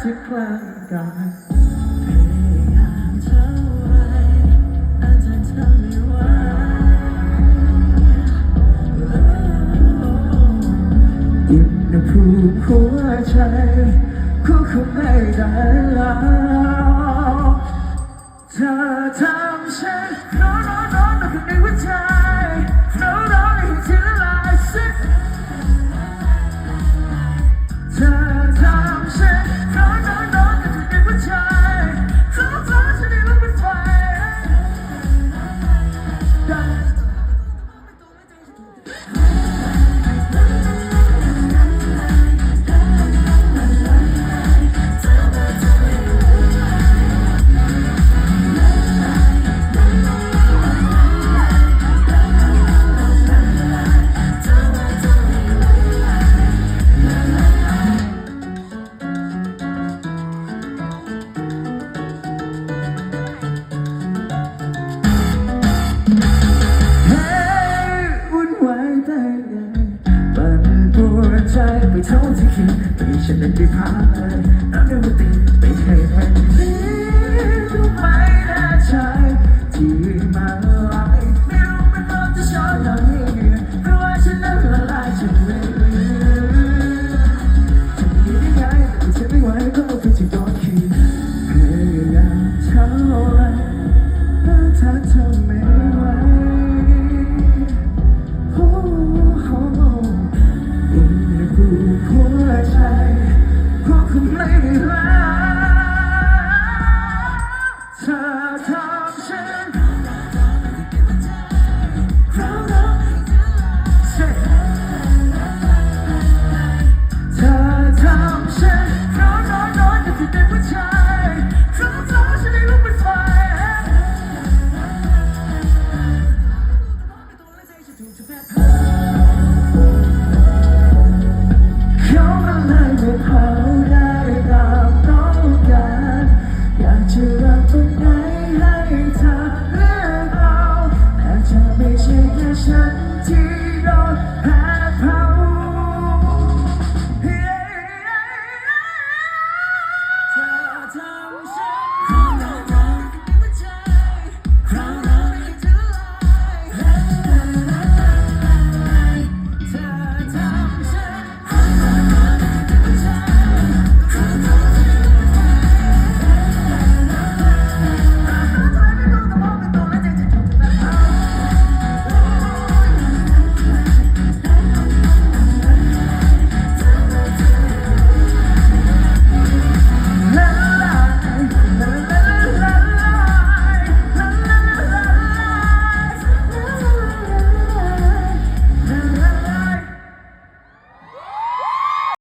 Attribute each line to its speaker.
Speaker 1: ที่คลั่งกายพยายามเท่าไรอาจจะทำไม่ไหวอุณหภูมิหัวใจควบคุมไม่ได้แล้วเธอทำฉันร้อนร้อนร้อนในหัวใจร้อนร้อนในหัวใจละลายสิเธอทำฉันร้อนร้อนร้อนในหัวใจร้อนร้อนฉันได้ลุกเป็นไฟใจไปเท่าที่คิดแต่ฉันนั้นได้พาเลยน้ำเดือดติดไปให้มันนี้รู้ไหมแน่ใจที่มาลายไม่รู้มันต้องจะชอบอย่างนี้เพราะว่าฉันนั้นละลายฉันไม่ทำยังไงแต่ฉันไม่ไหวก็เอาไปที่โดนขีดพยายามเท่าไรแต่ถ้าเธอไม่ไหวหัวใจควบคุมไม่ได้แล้ว